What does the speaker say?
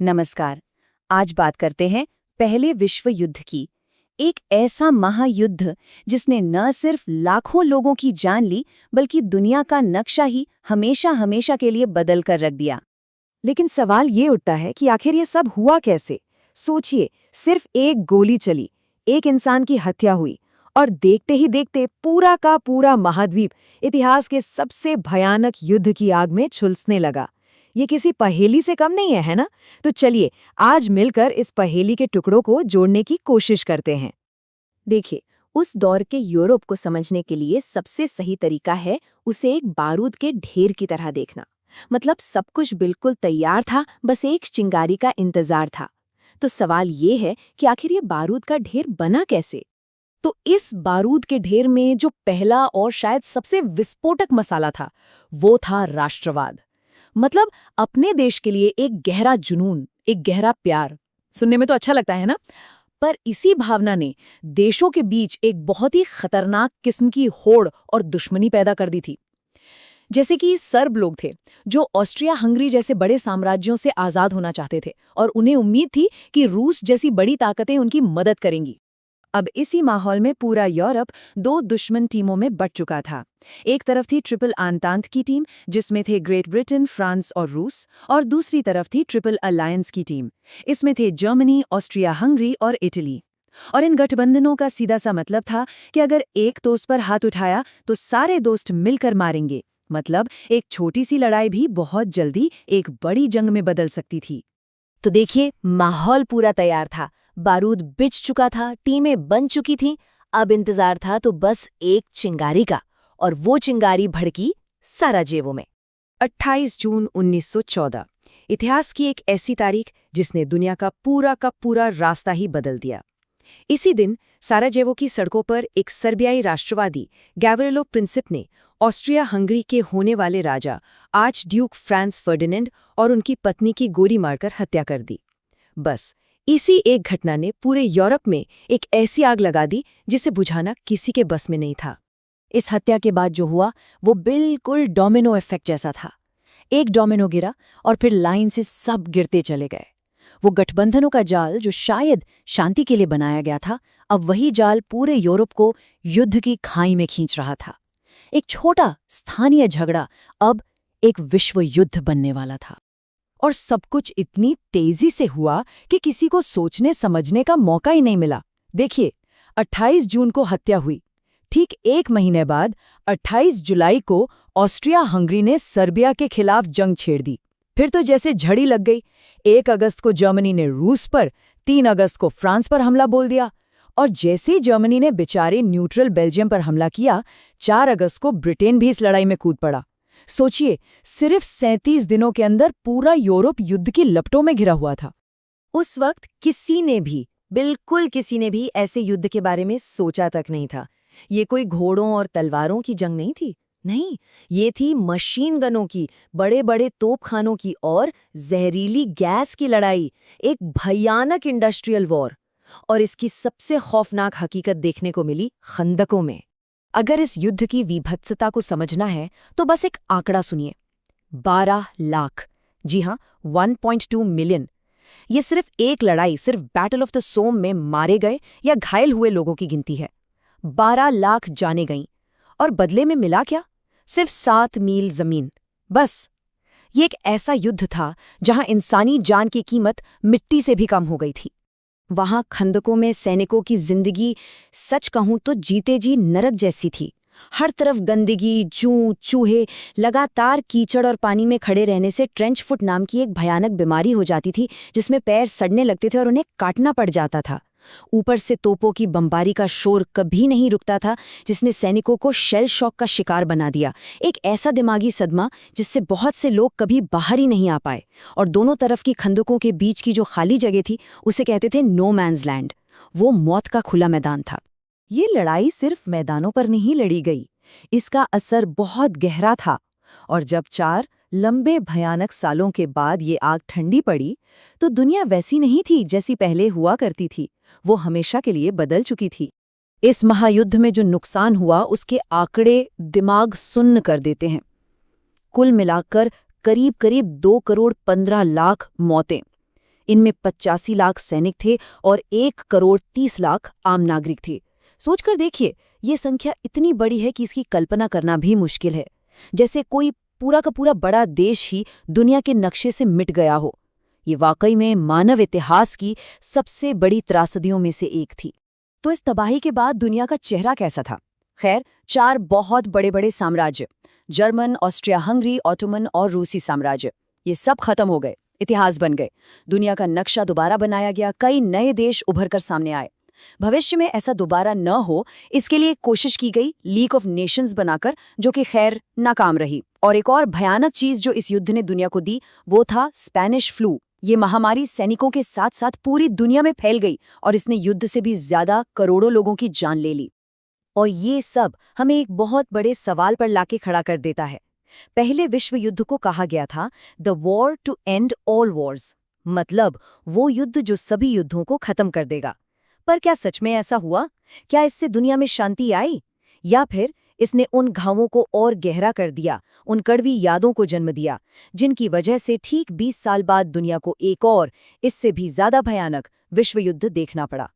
नमस्कार। आज बात करते हैं पहले विश्व युद्ध की। एक ऐसा महायुद्ध जिसने न सिर्फ लाखों लोगों की जान ली बल्कि दुनिया का नक्शा ही हमेशा हमेशा के लिए बदल कर रख दिया। लेकिन सवाल ये उठता है कि आखिर ये सब हुआ कैसे। सोचिए, सिर्फ एक गोली चली, एक इंसान की हत्या हुई और देखते ही देखते पूरा का पूरा महाद्वीप इतिहास के सबसे भयानक युद्ध की आग में झुलसने लगा। ये किसी पहेली से कम नहीं है ना? तो चलिए आज मिलकर इस पहेली के टुकड़ों को जोड़ने की कोशिश करते हैं। देखिए, उस दौर के यूरोप को समझने के लिए सबसे सही तरीका है उसे एक बारूद के ढेर की तरह देखना। मतलब सब कुछ बिल्कुल तैयार था, बस एक चिंगारी का इंतजार था। तो सवाल ये है कि आखिर ये बारूद का ढेर बना कैसे? तो इस बारूद के ढेर में जो पहला और शायद सबसे विस्फोटक मसाला था, वो था राष्ट्रवाद। मतलब अपने देश के लिए एक गहरा जुनून, एक गहरा प्यार। सुनने में तो अच्छा लगता है ना? पर इसी भावना ने देशों के बीच एक बहुत ही खतरनाक किस्म की होड़ और दुश्मनी पैदा कर दी थी। जैसे कि सर्ब लोग थे जो ऑस्ट्रिया हंगरी जैसे बड़े साम्राज्यों से आजाद होना चाहते थे और उन्हें उम्मीद थी कि रूस जैसी बड़ी ताकतें उनकी मदद करेंगी। अब इसी माहौल में पूरा यूरोप दो दुश्मन टीमों में बंट चुका था। एक तरफ थी ट्रिपल आंतांत की टीम जिसमें थे ग्रेट ब्रिटेन, फ्रांस और रूस, और दूसरी तरफ थी ट्रिपल अलायंस की टीम। इसमें थे जर्मनी, ऑस्ट्रिया हंगरी और इटली। और इन गठबंधनों का सीधा सा मतलब था कि अगर एक दोस्त पर हाथ उठाया तो सारे दोस्त मिलकर मारेंगे। मतलब एक छोटी सी लड़ाई भी बहुत जल्दी एक बड़ी जंग में बदल सकती थी। तो देखिए, माहौल पूरा तैयार था, बारूद बिछ चुका था, टीमें बन चुकी थीं। अब इंतजार था तो बस एक चिंगारी का, और वो चिंगारी भड़की साराजेवो में। 28 जून 1914, इतिहास की एक ऐसी तारीख जिसने दुनिया का पूरा रास्ता ही बदल दिया। इसी दिन साराजेवो की सड़कों पर एक सर्बियाई राष्ट्रवादी गैवरिलो प्रिंसिप ने ऑस्ट्रिया हंगरी के होने वाले राजा आर्च ड्यूक फ्रांस फर्डिनेंड और उनकी पत्नी की गोली मारकर हत्या कर दी। बस इसी एक घटना ने पूरे यूरोप में एक ऐसी आग लगा दी जिसे बुझाना किसी के बस में नहीं था। इस हत्या के बाद जो हुआ वो बिल्कुल डोमिनो इफेक्ट जैसा था। एक डोमिनो गिरा और फिर लाइन से सब गिरते चले गए। वो गठबंधनों का जाल जो शायद शांति के लिए बनाया गया था, अब वही जाल पूरे यूरोप को युद्ध की खाई में खींच रहा था। एक छोटा स्थानीय झगड़ा अब एक विश्व युद्ध बनने वाला था। और सब कुछ इतनी तेजी से हुआ कि किसी को सोचने समझने का मौका ही नहीं मिला। देखिए, 28 जून को हत्या हुई। ठीक एक महीने बाद 28 जुलाई को ऑस्ट्रिया हंगरी ने सर्बिया के खिलाफ जंग छेड़ दी। फिर तो जैसे झड़ी लग गई। 1 अगस्त को जर्मनी ने रूस पर, 3 अगस्त को फ्रांस पर हमला बोल दिया, और जैसे ही जर्मनी ने बेचारे न्यूट्रल बेल्जियम पर हमला किया, 4 अगस्त को ब्रिटेन भी इस लड़ाई में कूद पड़ा। सोचिए, सिर्फ 37 दिनों के अंदर पूरा यूरोप युद्ध की लपटों में घिरा हुआ था। उस वक्त किसी ने भी, बिल्कुल किसी ने भी ऐसे युद्ध के बारे में सोचा तक नहीं था। ये कोई घोड़ों और तलवारों की जंग नहीं थी। नहीं, ये थी मशीन गनों की, बड़े बड़े तोपखानों की और जहरीली गैस की लड़ाई। एक भयानक इंडस्ट्रियल वॉर। और इसकी सबसे खौफनाक हकीकत देखने को मिली खंदकों में। अगर इस युद्ध की विभत्सता को समझना है तो बस एक आंकड़ा सुनिए, 12 लाख। जी हाँ, 1.2 मिलियन। ये सिर्फ एक लड़ाई, सिर्फ बैटल ऑफ द सोम में मारे गए या घायल हुए लोगों की गिनती है। 12 लाख जाने गईं। और बदले में मिला क्या? सिर्फ 7 मील जमीन। बस। ये एक ऐसा युद्ध था जहां इंसानी जान की कीमत मिट्टी से भी कम हो गई थी। वहां खंदकों में सैनिकों की जिंदगी, सच कहूं तो जीते जी नरक जैसी थी। हर तरफ गंदगी, जूं, चूहे, लगातार कीचड़ और पानी में खड़े रहने से ट्रेंच फुट नाम की एक भयानक बीमारी हो जाती थी जिसमें पैर सड़ने लगते थे और उन्हें काटना पड़ जाता था। ऊपर से तोपों की बमबारी का शोर कभी नहीं रुकता था जिसने सैनिकों को शेल शॉक का शिकार बना दिया। एक ऐसा दिमागी सदमा जिससे बहुत से लोग कभी बाहर ही नहीं आ पाए। और दोनों तरफ की खंदकों के बीच की जो खाली जगह थी उसे कहते थे नो मैन्स लैंड। वो मौत का खुला मैदान था। ये लड़ाई सिर्फ मैदानों पर नहीं लड़ी गई, इसका असर बहुत गहरा था। और जब 4 लंबे भयानक सालों के बाद ये आग ठंडी पड़ी तो दुनिया वैसी नहीं थी जैसी पहले हुआ करती थी। वो हमेशा के लिए बदल चुकी थी। इस महायुद्ध में जो नुकसान हुआ उसके आंकड़े दिमाग सुन्न कर देते हैं। कुल मिलाकर करीब करीब 2 करोड़ 15 लाख मौतें। इनमें 85 लाख सैनिक थे और 1 करोड़ 30 लाख आम नागरिक थे। सोचकर देखिए, ये संख्या इतनी बड़ी है कि इसकी कल्पना करना भी मुश्किल है। जैसे कोई पूरा का पूरा बड़ा देश ही दुनिया के नक्शे से मिट गया हो। ये वाकई में मानव इतिहास की सबसे बड़ी त्रासदियों में से एक थी। तो इस तबाही के बाद दुनिया का चेहरा कैसा था? खैर, 4 बहुत बड़े बड़े साम्राज्य, जर्मन, ऑस्ट्रिया हंगरी, ऑटोमन और रूसी साम्राज्य, ये सब खत्म हो गए, इतिहास बन गए। दुनिया का नक्शा दोबारा बनाया गया, कई नए देश उभर कर सामने आए। भविष्य में ऐसा दोबारा न हो, इसके लिए कोशिश की गई लीग ऑफ नेशंस बनाकर, जो कि खैर नाकाम रही। और एक और भयानक चीज जो इस युद्ध ने दुनिया को दी, वो था स्पेनिश फ्लू। ये महामारी सैनिकों के साथ साथ पूरी दुनिया में फैल गई और इसने युद्ध से भी ज्यादा करोड़ों लोगों की जान ले ली। और ये सब हमें एक बहुत बड़े सवाल पर लाके खड़ा कर देता है। पहले विश्व युद्ध को कहा गया था the war to end all wars, मतलब वो युद्ध जो सभी युद्धों को खत्म कर देगा। पर क्या सच में ऐसा हुआ? क्या इससे दुनिया में शांति आई, या फिर इसने उन घावों को और गहरा कर दिया, उन कड़वी यादों को जन्म दिया, जिनकी वजह से ठीक 20 साल बाद दुनिया को एक और, इससे भी ज्यादा भयानक विश्व युद्ध देखना पड़ा?